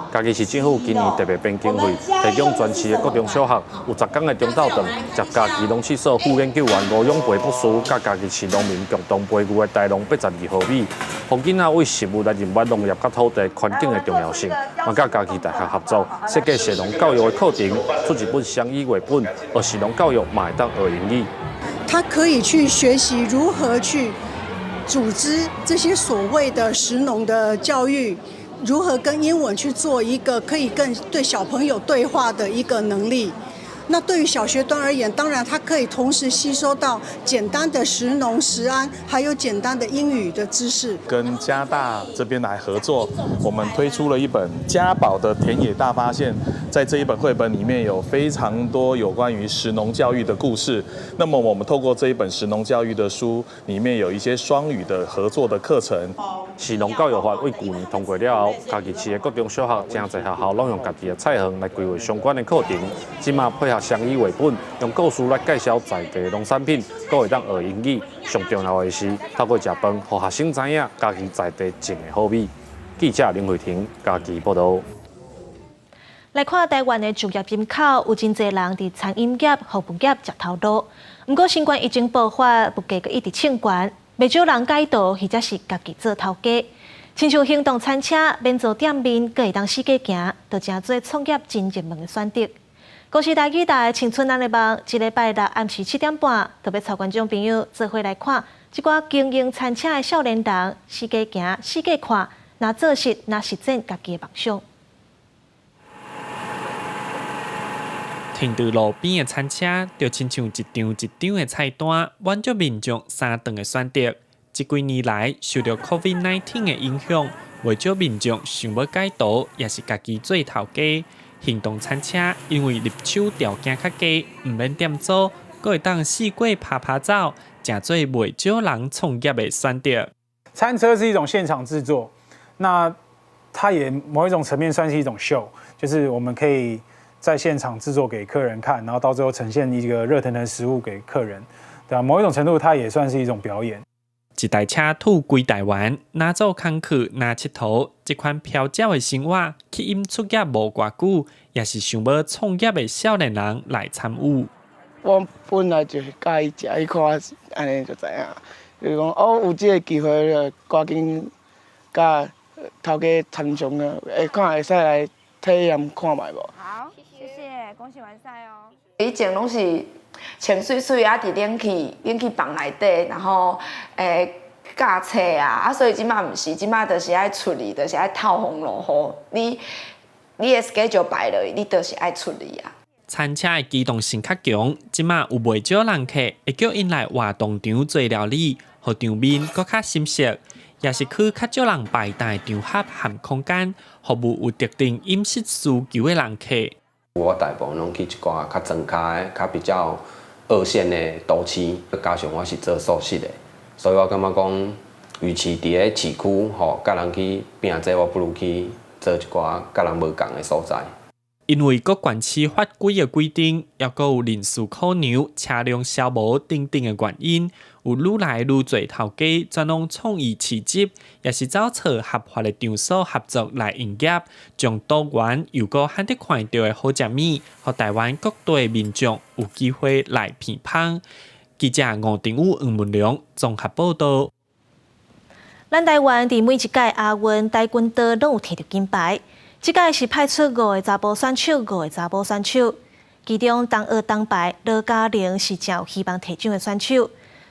嘉义市政府今年特别编经费，提供全市的各中小学有10天的中昼饭，食嘉义农试所副研究员吴永培博士，甲嘉义市农民共同培育的大农82毫米，让囡仔为食物来认识农业甲土地环境的重要性。嘛，甲嘉义大学合作设计实农教育的课程，出一本双语绘本，而实农教育嘛会当学英语。他可以去学习如何去组织这些所谓的实农的教育。如何跟英文去做一个可以跟对小朋友对话的一个能力？那对于小学端而言，当然它可以同时吸收到简单的食农、食安，还有简单的英语的知识。跟加大这边来合作，我们推出了一本家宝的田野大发现。在这一本绘本里面有非常多有关于食农教育的故事。那么我们透过这一本食农教育的书，里面有一些双语的合作的课程。食农教育法为去年通过了后，嘉义市的各中小学正侪学校拢用家己的菜园来规划相关的课程。即马配合双语绘本，用故事来介绍在地农产品，阁会当学英语。上重要的是，透过食饭，让学生知影家己在地种的好米。记者林慧婷，嘉义报道。来看台湾的就业人口，有真侪人伫餐饮业、服务业食头路。不过新冠疫情爆发，物价阁一直冲悬，袂少人改道或者是家己做头家。亲像行动餐车，免做店面，阁会当四界行，就真做创业真热门的选择。公司台语台青春人的梦，一礼拜六暗时7点半，特别超观众朋友做伙来看，一寡经营餐车的少年人，四界行、四界看，若做实，若实践家己的梦想。停在路边的餐车，就亲像一张一张的菜单，满足民众三顿的选择。这几年来，受到 COVID-19 的影响，袂少民众想要改道，也是家己做头家。行动餐车因为入手条件较低，唔免店租，阁会当四季拍拍走，真做袂少人创业的选择。餐车是一种现场制作，那它也某一种层面算是一种秀，就是我们可以在现场制作给客人看，然后到最后呈现一个热腾腾的食物给客人，对吧？某一种程度，它也算是一种表演。一台车吐规台湾，哪做工课哪佚佗，这款飘鸟的生活，去因出业无偌久，也是想要创业的少年人来参与。我本来就是介意食，伊看安尼就知影，就是讲哦，有这个机会就赶紧甲头家参详啊，会看会使来体验看卖无？好，谢谢，恭恭喜完赛哦！以前拢是穿水水啊，伫冷气房内底，然后教册啊，所以即马毋是，即马就是爱出力，就是爱透风落雨。你的 schedule 排落去，你就是爱出力啊。餐车的机动性较强，即马有袂少人客会叫因来活动场做料理，互场面搁较新鲜。也是去较少人排单的场合和空间，服务有特定饮食需求的人客。我大部分拢去一寡较庄脚的、较比较二线的都市，加上我是做素食的，所以我感觉讲，与其伫咧市区吼，甲人去拼这，我不如去做一寡甲人无共的所在。因为各县市法规的规定，也搁有人事考量、车辆消磨等等的原因，有愈来愈侪头家专用创意市集，也是找找合法的场所合作来营业，将多元又搁罕得看到的好食物，互台湾各地民众有机会来品尝。记者吴定武、黄文良综合报道。咱台湾伫每一届亚运跆拳道拢有摕到金牌。这届是派出5个查甫选手，5个查甫选手，其中同学铜牌罗嘉玲是真有希望摕奖的选手。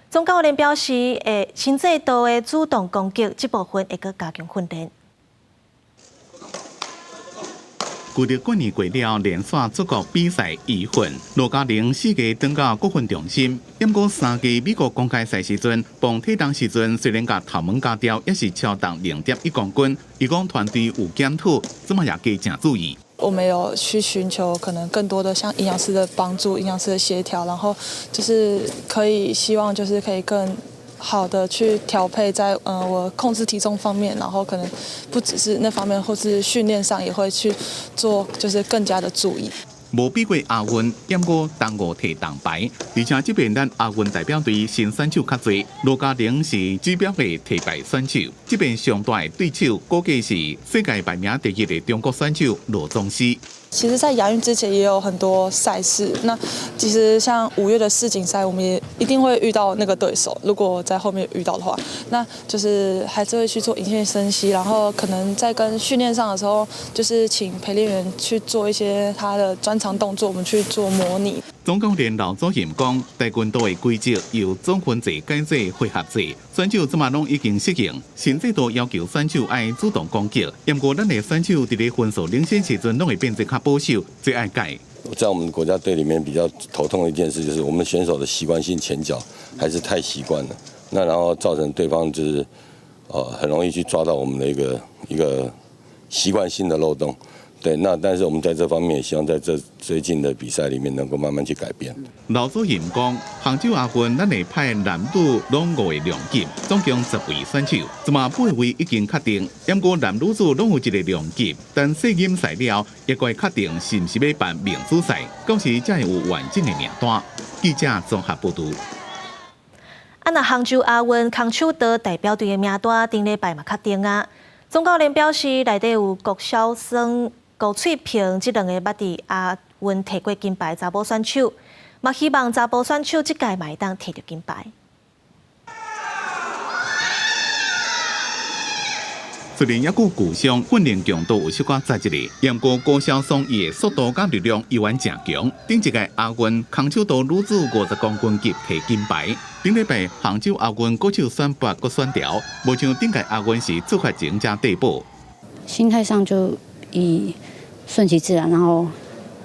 总教练表示，新制度的主动攻击这部分会搁加强训练。旧日过年过了，连续出国比赛2份，罗嘉玲4个登到国训中心，不过3个美国公开赛时阵，磅体重时阵虽然甲头毛加掉，也是超重0.1公斤。伊讲团队有检讨，怎么也加真注意。我们有去寻求可能更多的像营养师的帮助、营养师的协调，然后就是可以希望就是可以更好的去调配在我控制体重方面，然后可能不只是那方面，或是训练上也会去做，就是更加的注意。无比过亚运，不过同5摕铜牌，而且这边咱亚运代表队新选手较侪，罗嘉玲是指标的替牌选手，这边上大的对手估计是世界排名第1的中国选手罗宗熙。其实，在亚运之前也有很多赛事。那其实像5月的世锦赛，我们也一定会遇到那个对手。如果在后面遇到的话，那就是还是会去做影线分析，然后可能在跟训练上的时候，就是请陪练员去做一些他的专长动作，我们去做模拟。总教练刘祖贤讲，跆拳道的规则由总分制改制回合制，选手即马拢已经适应。新制度要求选手爱主动攻击，不过咱的选手伫咧分数领先时阵，拢会变得较保守，最爱改。在我们国家队里面比较头痛的一件事，就是我们选手的习惯性前脚还是太习惯了，那然后造成对方就是很容易去抓到我们的一个习惯性的漏洞。对，那但是我们在这方面也希望在这最近的比赛里面能够慢慢去改变。刘祖贤讲，杭州亚运咱会派男女拢5位量级，总共10位选手，即马8位已经确定，不过男女组拢有一个量级，但试验赛了也该确定是毋是要办明珠赛，到时才会有完整的名单。记者综合报道。那杭州亚运空手道代表队的名单顶礼拜嘛确定啊。总教练表示，内底有郭晓松、高翠萍这2个捌伫亚运摕过金牌查甫选手，嘛希望查甫选手这届嘛会当摕到金牌。虽然抑佫旧伤训练强度有小可在一个，不过高晓松伊的速度甲力量依然正强。顶一届亚运空手道女子50公斤级摕金牌。顶礼拜杭州亚运国手选拔搁选调，无像顶届亚运是出发前加递补。心态上就以顺其自然，然后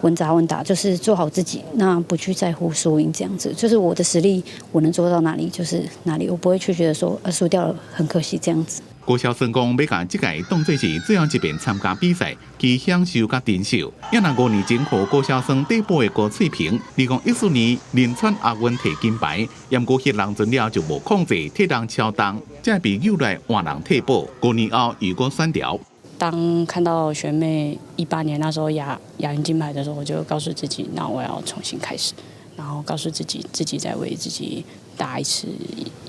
稳扎稳打，就是做好自己，那不去在乎输赢这样子。就是我的实力，我能做到哪里就是哪里，我不会去觉得说输掉了很可惜这样子。郭晓松讲，要甲这届当作是最后一遍参加比赛，其享受甲珍惜。也那5年前，和郭晓松递补的高翠萍，2014年连串亚运摕金牌，不过迄人阵了就无控制体重超重，才被诱来换人替补。5年后又搁选调。当看到学妹18年那时候亚运金牌的时候，我就告诉自己，那我要重新开始。然后告诉自己在为自己打一次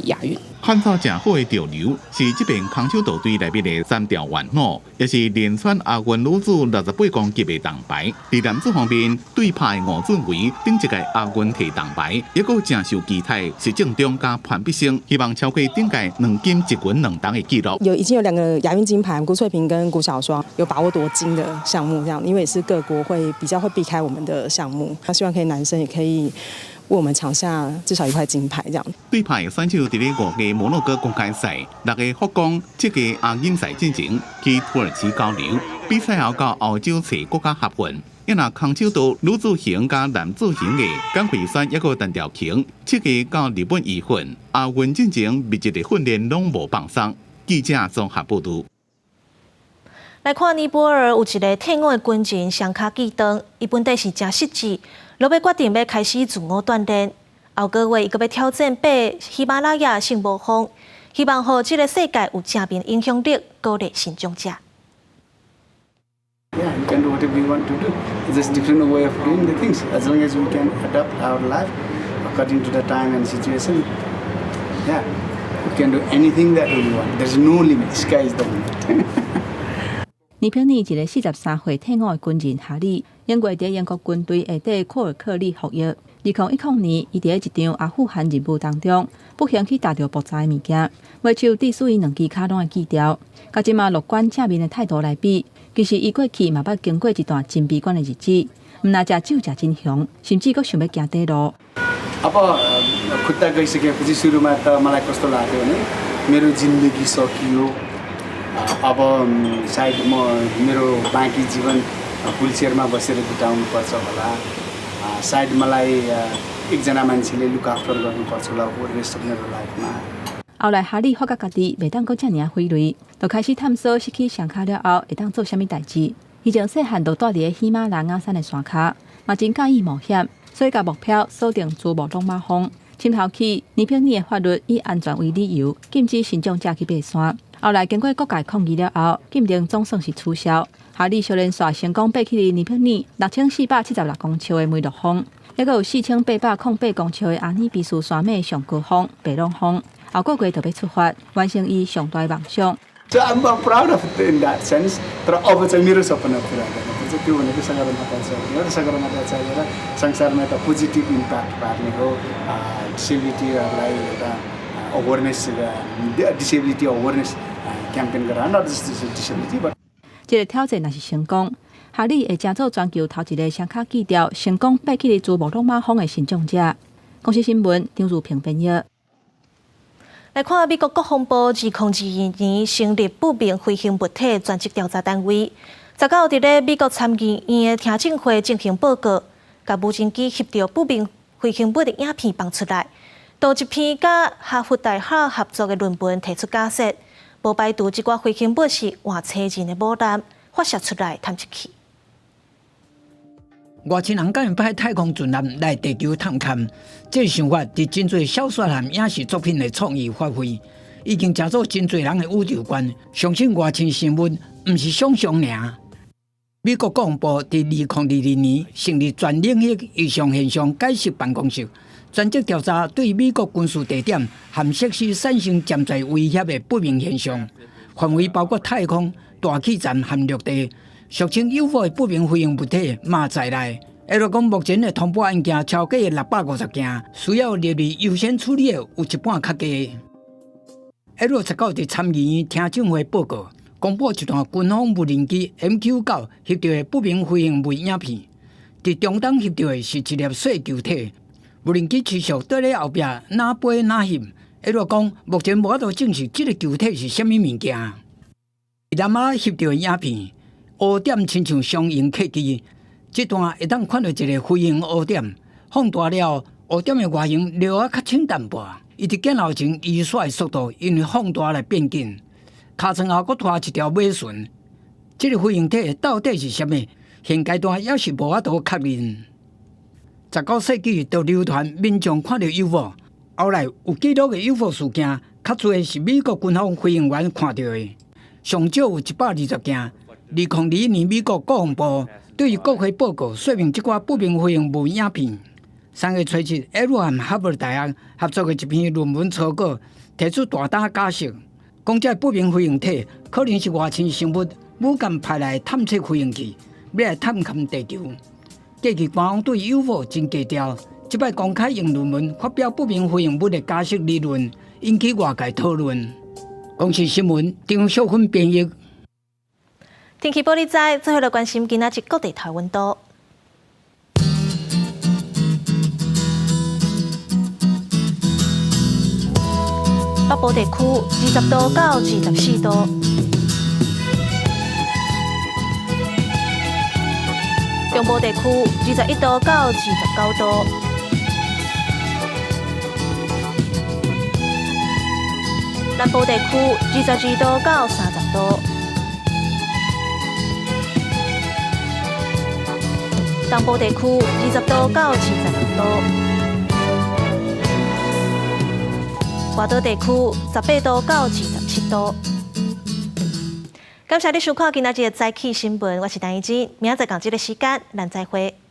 亚运。汉草正好的潮流是这边空手道队内面的3条元老，也是连选亚运女子68公级的铜牌。在男子方面，对派吴俊伟顶一届亚运摕铜牌，也阁正受期待是郑中加潘必胜，希望超过顶届2金1银2铜的纪录。已经有2个亚运金牌，辜翠萍跟辜晓双有把握夺金的项目，这样，因为也是各国比较会避开我们的项目，他希望可以男生也可以为我们抢下至少1块金牌这样。对派选手伫咧5届摩洛哥公开赛、6个福冈7个亚运赛进前去土耳其交流，比赛后到澳洲找国家合运。因那空手道女子型加男子型的江惠山一个单条型，7个到日本移训，亚运进前密集的训练拢无放松。记者综合报道。来看尼泊尔有一个退伍的军人双脚记长，伊本地是真失智，落尾决定要开始自我锻炼。后个月伊阁要挑战爬喜马拉雅圣母峰，希望互这个世界有正面影响力，鼓励新长者。Yeah, we can do whatever we want to do. It's just different way of doing the things. As long as we can adapt our life according to the time and situation. Yeah, we can do anything that we want. There's no limit. Sky is the limit. 尼泊尔一个43岁退伍的军人哈里，因为伫英国军队下底库尔克里服役。2010年，伊伫一场阿富汗任务当中，不幸去踏着爆炸的物件，尾手致使伊2支脚拢会锯掉。甲即马乐观正面的态度来比，其实伊过去嘛捌经过一段真悲观的日子，毋但食酒食真凶，甚至阁想要行底路。Apa खुट्टा गइसकेपछि सुरुमा त मलाई कस्तो लाग्यो भने मेरो जिन्दगी सकियो अब सायद म मेरो बाँकी जीवन व्हिलचेयरमा बसेर बिताउनु पर्छ होला सायद मलाई एकजना मान्छेले लुक आफ्टर गर्नुपर्छ होला रेस्ट अफ मेरो लाइफमा 后来哈利发觉家己袂当阁遮尔费累，就开始探索失去双脚了后会当做啥物代志。伊从细汉就住伫喜马拉雅山的山骹，嘛真介意冒险，所以甲目标锁定珠穆朗玛峰。深后起，尼泊尔的法律以安全为理由，禁止新长者去爬山。后来经过各界抗议了后，禁令总算是取消。哈利少年线成功爬起了尼泊尔6476公尺的梅洛峰，还阁有4808公尺的阿尼比斯山脉上高峰白龙峰。后个月就要出发，完成伊上大梦想。So I'm proud of it in that sense. तर अब चाहिँ मेरो सपना पुरा गर्नुपर्छ त्यो भनेको सगरमाथा छ एउटा सगरमाथा चाहिँ एउटा संसारमा एउटा पोजिटिभ इम्प्याक्ट पार्ने हो डिसेबिलिटीहरूलाई एउटा अवेरनेस डिसेबिलिटी अवेरनेस क्याम्पेन गरेर नट जस्ट डिसेबिलिटी बट 这个挑战若是成功，哈利会成做全球头一个双脚锯掉成功爬起珠穆朗玛峰的新长者。公司新闻张如平编译。来看美国国防部2022年成立不明飞行物体专职调查单位，19号伫咧美国参议院的听证会进行报告，甲无人机翕到不明飞行物的影片放出来，都一篇甲哈佛大学合作的论文提出假设，无排除即寡飞行物是换车人的母舰发射出来探测器。外星人敢会派太空船舰来地球探勘，这想法伫真侪小说和影视作品的创意发挥，已经加做真侪人的宇宙观。相信外星生物毋是想象尔。美国国防部伫2022年成立全领域异常现象解析办公室，专职调查对美国军事地点和设施产生潜在威胁的不明现象，范围包括太空、大气站和陆地。俗称 UFO 的不明飞行物体嘛在内。下落讲，目前的通报案件超过650件，需要列入优先处理的有一半较低。下落19号伫参议院听证会报告，公布一段军方无人机 MQ9 翕到的不明飞行物影片。伫中东翕到的是一粒小球体，无人机持续在咧后壁哪飞哪翕。下落讲，目前无法度证实这个球体是啥物物件。南亚翕到的影片。乌点亲像双型客机，这段会当看到一个飞行乌点，放大了乌点的外形略啊较浅淡薄。伊伫见后前移甩的速度因为放大来变紧，尻川后佫拖一条尾船。这个飞行体到底是啥物？现阶段也是无法度确认。19世纪就流传民众看到 UFO， 后来有记录的 UFO 事件，较侪是美国军方飞行员看到的，上少有120件。2021年，美国国防部对于国会报告说明这寡不明飞行物影片， 3月初7，耶鲁和哈佛大学合作的一篇论文草稿，提出大胆假设，讲这不明飞行体可能是外星生物武汉派来探测飞行器，要来探勘地球。过去官方对 UFO 真低调，这摆公开用论文发表不明飞行物的假设理论，引起外界讨论。公视新闻张秀芬编译。天气玻璃仔，最后来关心今仔日各地台温度。北部地区20度到24度，中部地区21度到29度，南部地区22度到30度，东部地区20度到76度。华岛地区18度到27度。感谢你收看今仔日的早起新闻，我是陈怡珍，明仔载同一个时间，咱再会。